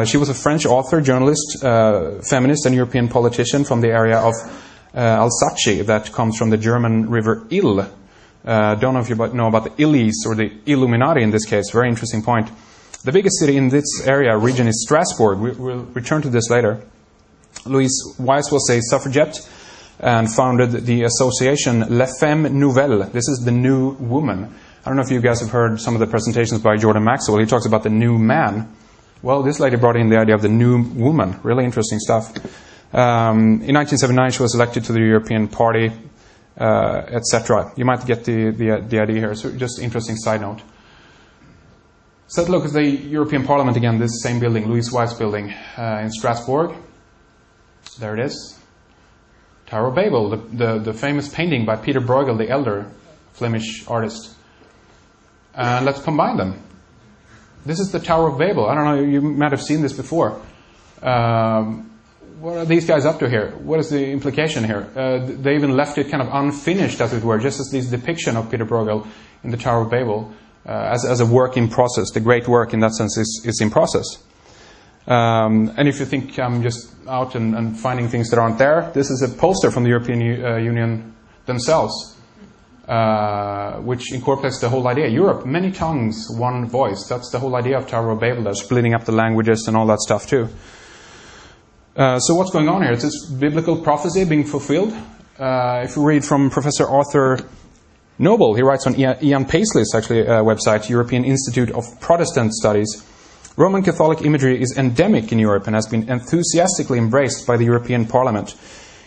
She was a French author, journalist, feminist, and European politician from the area of Alsace, that comes from the German river Ill. Don't know if you know about the Illies or the Illuminati in this case. Very interesting point. The biggest city in this region is Strasbourg. We'll return to this later. Louise Weiss was a suffragette and founded the association La Femme Nouvelle. This is the new woman. I don't know if you guys have heard some of the presentations by Jordan Maxwell. He talks about the new man. Well, this lady brought in the idea of the new woman. Really interesting stuff. In 1979, she was elected to the European Party, etc. You might get the idea here. So just interesting side note. So let's look at the European Parliament again, this same building, Louise Weiss building in Strasbourg. There it is. Tower of Babel, the famous painting by Peter Bruegel, the elder Flemish artist. And let's combine them. This is the Tower of Babel. I don't know, you might have seen this before. What are these guys up to here? What is the implication here? They even left it kind of unfinished, as it were, just as this depiction of Peter Bruegel in the Tower of Babel as a work in process. The great work, in that sense, is in process. And if you think I'm just out and finding things that aren't there, this is a poster from the European Union themselves, which incorporates the whole idea. Europe, many tongues, one voice. That's the whole idea of Tower of Babel. They're splitting up the languages and all that stuff too. So what's going on here? It's this biblical prophecy being fulfilled. If you read from Professor Arthur Noble, he writes on Ian Paisley's website, European Institute of Protestant Studies, Roman Catholic imagery is endemic in Europe and has been enthusiastically embraced by the European Parliament.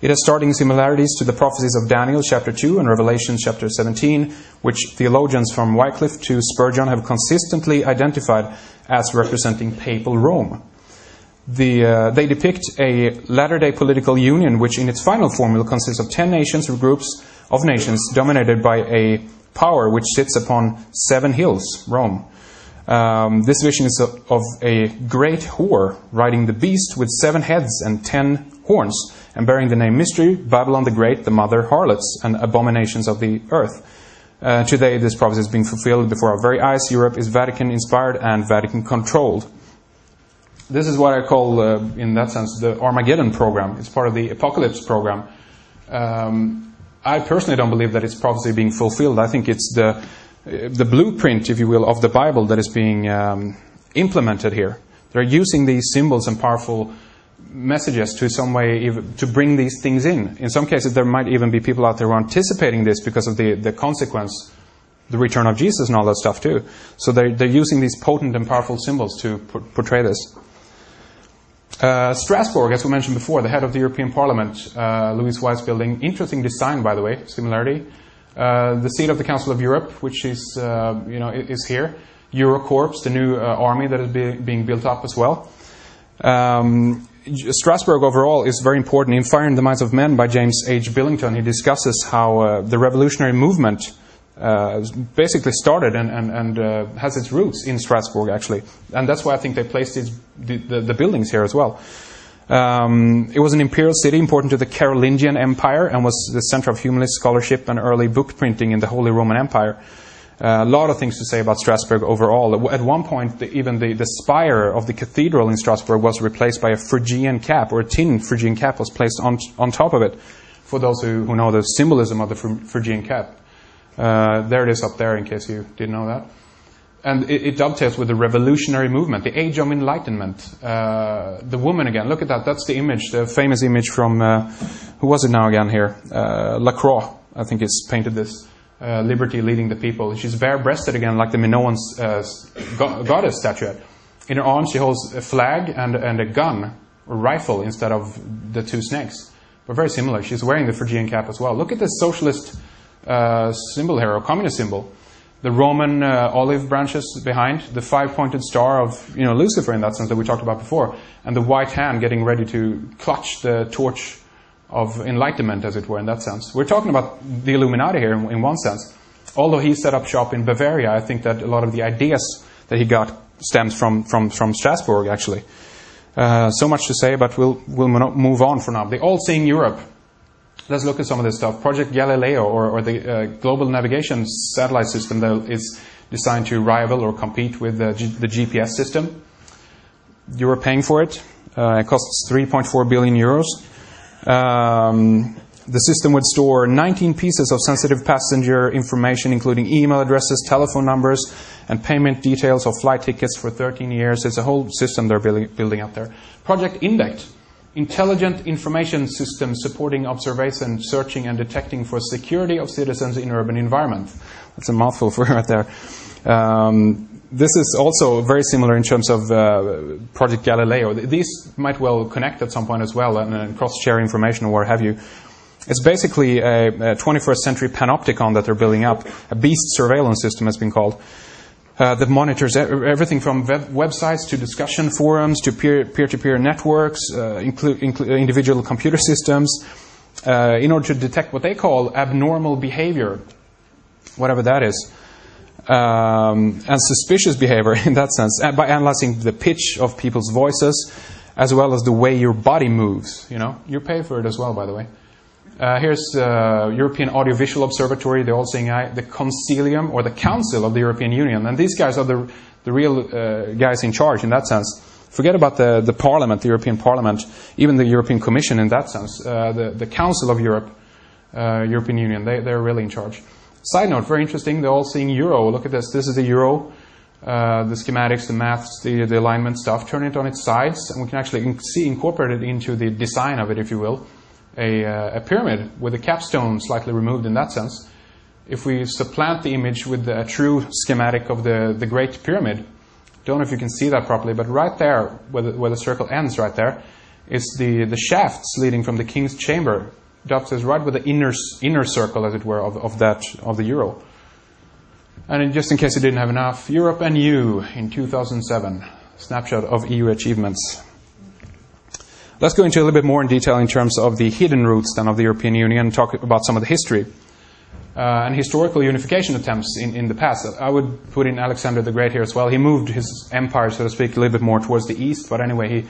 It has starting similarities to the prophecies of Daniel chapter 2 and Revelation chapter 17, which theologians from Wycliffe to Spurgeon have consistently identified as representing papal Rome. They depict a latter-day political union which in its final form will consist of 10 nations or groups of nations dominated by a power which sits upon 7 hills, Rome. This vision is of a great whore riding the beast with 7 heads and 10 horns and bearing the name Mystery, Babylon the Great, the mother harlots and abominations of the earth. Today this prophecy is being fulfilled before our very eyes. Europe is Vatican-inspired and Vatican-controlled. This is what I call, in that sense, the Armageddon program. It's part of the Apocalypse program. I personally don't believe that it's prophecy being fulfilled. I think it's the blueprint, if you will, of the Bible that is being implemented here. They're using these symbols and powerful messages to some way to bring these things in. In some cases, there might even be people out there who are anticipating this because of the consequence, the return of Jesus and all that stuff too. So they're using these potent and powerful symbols to portray this. Strasbourg, as we mentioned before, the head of the European Parliament, Louise Weiss building. Interesting design, by the way, similarity. The seat of the Council of Europe, which is is here. Eurocorps, the new army that is being built up as well. Strasbourg overall is very important. In Fire in the Minds of Men by James H. Billington, he discusses how the revolutionary movement basically started and has its roots in Strasbourg, actually. And that's why I think they placed the buildings here as well. It was an imperial city important to the Carolingian Empire and was the center of humanist scholarship and early book printing in the Holy Roman Empire. A lot of things to say about Strasbourg overall. At one point, even the spire of the cathedral in Strasbourg was replaced by a Phrygian cap, or a tin Phrygian cap was placed on top of it, for those who know the symbolism of the Phrygian cap. There it is up there, in case you didn't know that. And it dovetails with the revolutionary movement, the Age of Enlightenment. The woman again, look at that. That's the image, the famous image from, who was it now again here? Lacroix, I think, has painted this. Liberty leading the people. She's bare-breasted again, like the Minoan goddess statuette. In her arms, she holds a flag and a gun, or rifle, instead of the 2 snakes. But very similar. She's wearing the Phrygian cap as well. Look at the socialist symbol here, or communist symbol. The Roman olive branches behind, the 5-pointed star of Lucifer, in that sense, that we talked about before, and the white hand getting ready to clutch the torch of enlightenment, as it were, in that sense. We're talking about the Illuminati here in one sense. Although he set up shop in Bavaria, I think that a lot of the ideas that he got stems from Strasbourg, actually. So much to say, but we'll move on for now. The All-Seeing Europe. Let's look at some of this stuff. Project Galileo, or the global navigation satellite system that is designed to rival or compete with the GPS system. Europe paying for it. It costs 3.4 billion euros. The system would store 19 pieces of sensitive passenger information, including email addresses, telephone numbers, and payment details of flight tickets for 13 years. It's a whole system they're building up there. Project Index, intelligent information system supporting observation, searching, and detecting for security of citizens in urban environment. That's a mouthful for right there. This is also very similar in terms of Project Galileo. These might well connect at some point as well and cross-share information or what have you. It's basically a 21st century panopticon that they're building up. A beast surveillance system has been called. That monitors everything from websites to discussion forums to peer-to-peer networks, individual computer systems, in order to detect what they call abnormal behavior, whatever that is. And suspicious behavior in that sense, by analyzing the pitch of people's voices as well as the way your body moves. You pay for it as well, by the way. Here's European Audiovisual Observatory, the all-seeing eye, the Concilium, or the Council of the European Union. And these guys are the real guys in charge in that sense. Forget about the Parliament, the European Parliament, even the European Commission in that sense. The Council of Europe, European Union, they're really in charge. Side note, very interesting, the all-seeing euro. Look at this. This is the euro, the schematics, the maths, the alignment stuff. Turn it on its sides, and we can actually see incorporated into the design of it, if you will, a pyramid with a capstone slightly removed in that sense. If we supplant the image with a true schematic of the Great Pyramid, don't know if you can see that properly, but right there, where the circle ends right there, is the shafts leading from the King's Chamber. Dovetails right with the inner circle, as it were, of the euro. And just in case you didn't have enough, Europe and You in 2007, snapshot of EU achievements. Let's go into a little bit more in detail in terms of the hidden roots then of the European Union and talk about some of the history and historical unification attempts in the past. I would put in Alexander the Great here as well. He moved his empire, so to speak, a little bit more towards the east, but anyway, he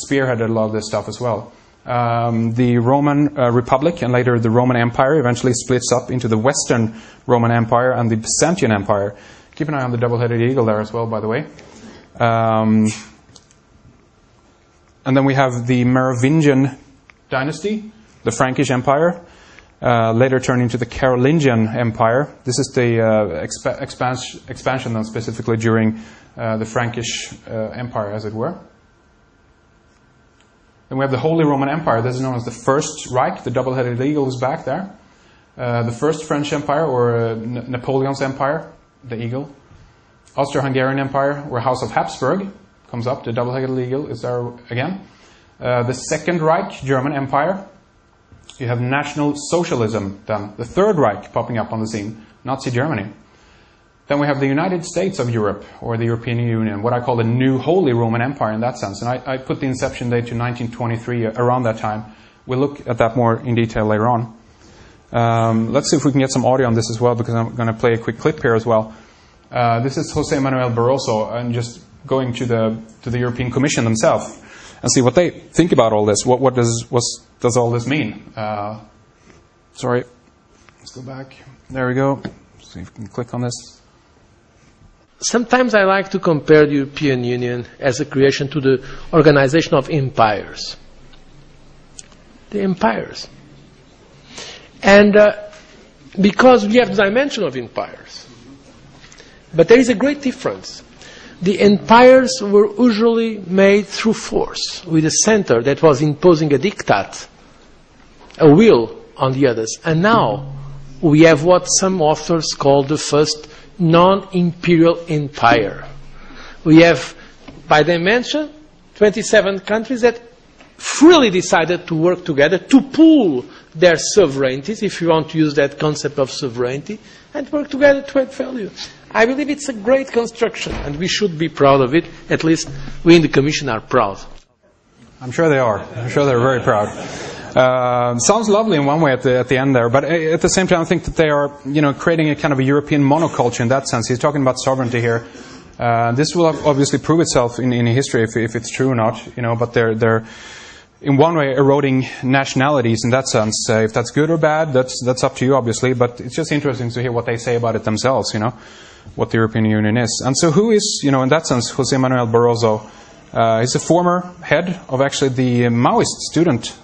spearheaded a lot of this stuff as well. The Roman Republic and later the Roman Empire eventually splits up into the Western Roman Empire and the Byzantine Empire. Keep an eye on the double-headed eagle there as well, by the way. And then we have the Merovingian dynasty, the Frankish Empire, later turned into the Carolingian Empire. This is the expansion then specifically during the Frankish Empire, as it were. Then we have the Holy Roman Empire. This is known as the First Reich. The double-headed eagle is back there. The First French Empire, or Napoleon's Empire, the eagle. Austro-Hungarian Empire, or House of Habsburg, comes up. The double-headed eagle is there again. The Second Reich, German Empire. You have National Socialism then. The Third Reich popping up on the scene. Nazi Germany. Then we have the United States of Europe, or the European Union, what I call the New Holy Roman Empire in that sense. And I put the inception date to 1923, around that time. We'll look at that more in detail later on. Let's see if we can get some audio on this as well, because I'm going to play a quick clip here as well. This is José Manuel Barroso, and just going to the European Commission themselves and see what they think about all this. What does all this mean? Sorry, let's go back. There we go. See if we can click on this. Sometimes I like to compare the European Union as a creation to the organization of empires. The empires. And because we have the dimension of empires. But there is a great difference. The empires were usually made through force, with a center that was imposing a diktat, a will on the others. And now we have what some authors call the first non-imperial empire. We have, by dimension, 27 countries that freely decided to work together to pool their sovereignties, if you want to use that concept of sovereignty, and work together to add value. I believe it's a great construction, and we should be proud of it. At least we in the Commission are proud. I'm sure they are. I'm sure they're very proud. Sounds lovely in one way at the end there, but at the same time, I think that they are, creating a kind of a European monoculture in that sense. He's talking about sovereignty here. This will obviously prove itself in history if it's true or not, But they're in one way eroding nationalities in that sense. If that's good or bad, that's up to you, obviously. But it's just interesting to hear what they say about it themselves, what the European Union is. And so, who is, in that sense, José Manuel Barroso He's a former head of actually the Maoist student